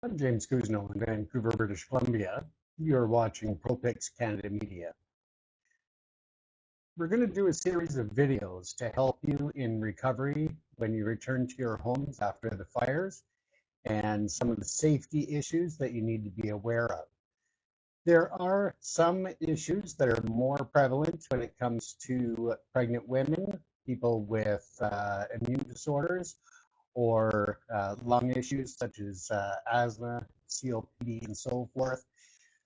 I'm James Kuzno in Vancouver, British Columbia. You're watching ProPix Canada Media. We're going to do a series of videos to help you in recovery when you return to your homes after the fires and some of the safety issues that you need to be aware of. There are some issues that are more prevalent when it comes to pregnant women, people with immune disorders, or lung issues such as asthma, COPD, and so forth,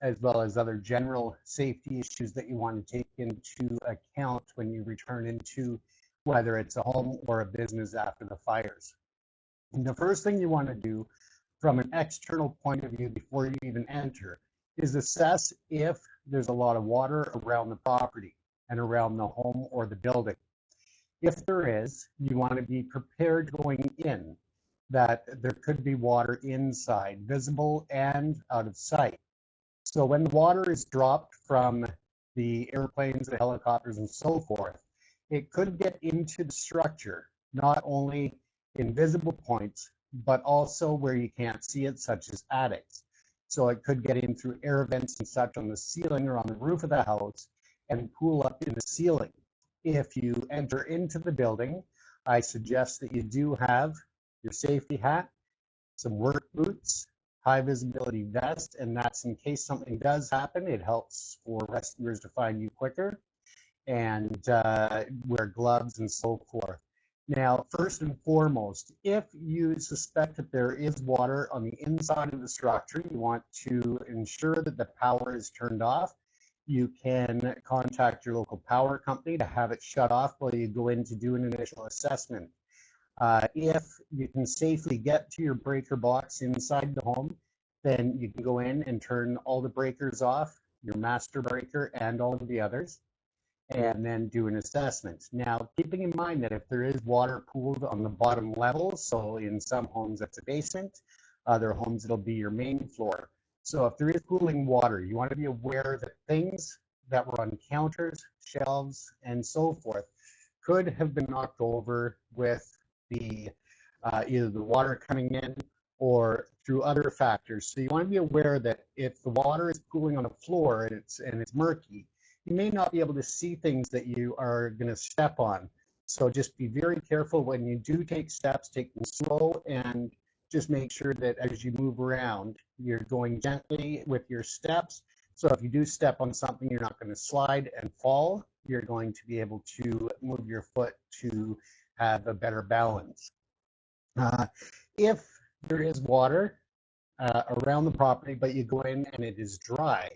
as well as other general safety issues that you want to take into account when you return into whether it's a home or a business after the fires. And the first thing you want to do from an external point of view before you even enter is assess if there's a lot of water around the property and around the home or the building. If there is, you want to be prepared going in that there could be water inside, visible and out of sight. So when the water is dropped from the airplanes, the helicopters, and so forth, it could get into the structure, not only in visible points, but also where you can't see it, such as attics. So it could get in through air vents and such on the ceiling or on the roof of the house and pool up in the ceiling. If you enter into the building, I suggest that you do have your safety hat, some work boots, high visibility vest, and that's in case something does happen. It helps for rescuers to find you quicker, and wear gloves and so forth. Now, first and foremost, if you suspect that there is water on the inside of the structure, you want to ensure that the power is turned off. You can contact your local power company to have it shut off while you go in to do an initial assessment. If you can safely get to your breaker box inside the home, then you can go in and turn all the breakers off, your master breaker and all of the others, and then do an assessment. Now, keeping in mind that if there is water pooled on the bottom level, so in some homes it's a basement, other homes it'll be your main floor. So if there is pooling water, you want to be aware that things that were on counters, shelves, and so forth could have been knocked over with the either the water coming in or through other factors. So you want to be aware that if the water is pooling on the floor and it's murky, you may not be able to see things that you are going to step on. So just be very careful when you do take steps, take them slow, and just make sure that as you move around, you're going gently with your steps. So if you do step on something, you're not going to slide and fall. You're going to be able to move your foot to have a better balance. If there is water around the property, but you go in and it is dry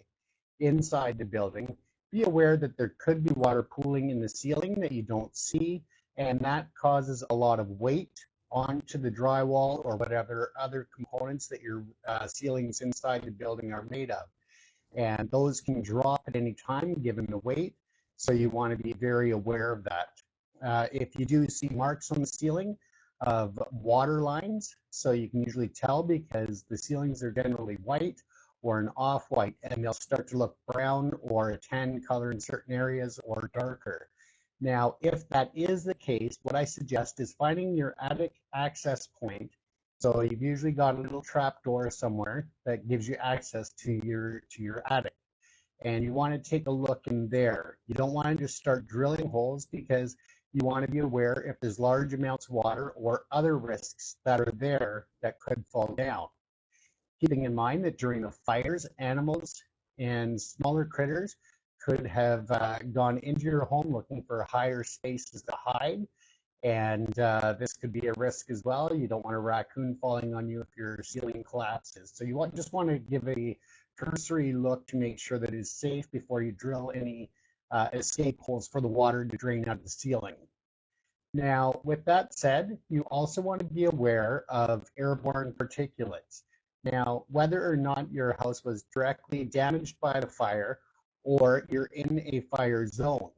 inside the building, be aware that there could be water pooling in the ceiling that you don't see, and that causes a lot of weight onto the drywall or whatever other components that your ceilings inside the building are made of. And those can drop at any time given the weight, so you want to be very aware of that. If you do see marks on the ceiling of water lines, so you can usually tell because the ceilings are generally white or an off-white, and they'll start to look brown or a tan color in certain areas or darker. Now, if that is the case, what I suggest is finding your attic access point. So you've usually got a little trap door somewhere that gives you access to your attic. And you want to take a look in there. You don't want to just start drilling holes because you want to be aware if there's large amounts of water or other risks that are there that could fall down. Keeping in mind that during the fires, animals and smaller critters could have gone into your home looking for higher spaces to hide, and this could be a risk as well. You don't want a raccoon falling on you if your ceiling collapses. So you just want to give a cursory look to make sure that it is safe before you drill any escape holes for the water to drain out of the ceiling. Now, with that said, you also want to be aware of airborne particulates. Now, whether or not your house was directly damaged by the fire or you're in a fire zone,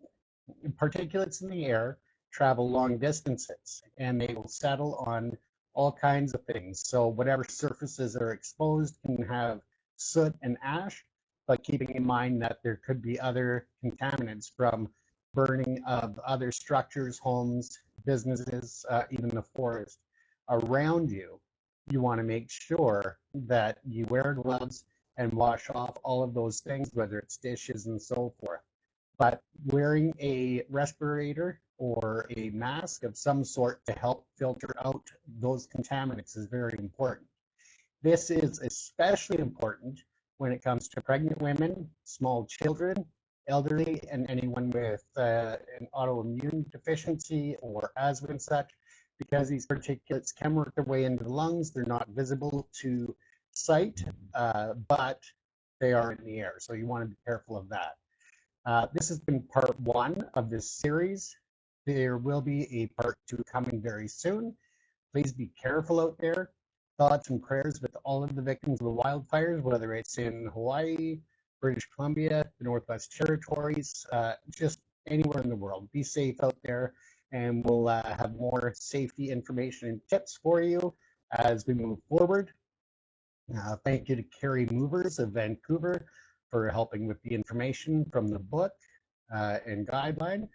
particulates in the air travel long distances and they will settle on all kinds of things. So whatever surfaces are exposed can have soot and ash, but keeping in mind that there could be other contaminants from burning of other structures, homes, businesses, even the forest around you. you want to make sure that you wear gloves and wash off all of those things, whether it's dishes and so forth. But wearing a respirator or a mask of some sort to help filter out those contaminants is very important. This is especially important when it comes to pregnant women, small children, elderly, and anyone with an autoimmune deficiency or asthma and such, because these particulates can work their way into the lungs. They're not visible to sight, but they are in the air. So you want to be careful of that. This has been part 1 of this series. There will be a part 2 coming very soon. Please be careful out there. Thoughts and prayers with all of the victims of the wildfires, whether it's in Hawaii, British Columbia, the Northwest Territories, just anywhere in the world. Be safe out there, and we'll have more safety information and tips for you as we move forward. Thank you to Carrie Movers of Vancouver for helping with the information from the book and guideline.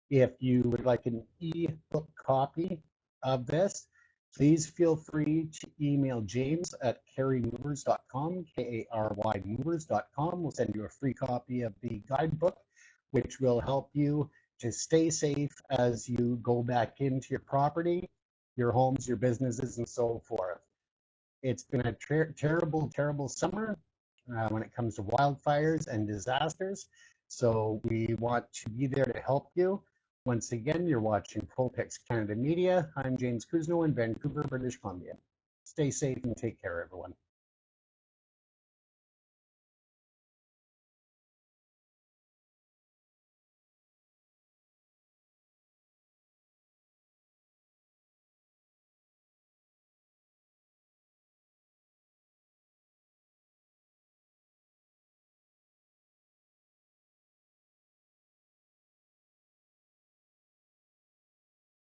If you would like an e-book copy of this, please feel free to email James at carrymovers.com, K-A-R-Y movers.com. We'll send you a free copy of the guidebook, which will help you to stay safe as you go back into your property, your homes, your businesses, and so forth. It's been a terrible, terrible summer when it comes to wildfires and disasters. So we want to be there to help you. Once again, you're watching ProPix Canada Media. I'm James Kuzno in Vancouver, British Columbia. Stay safe and take care, everyone.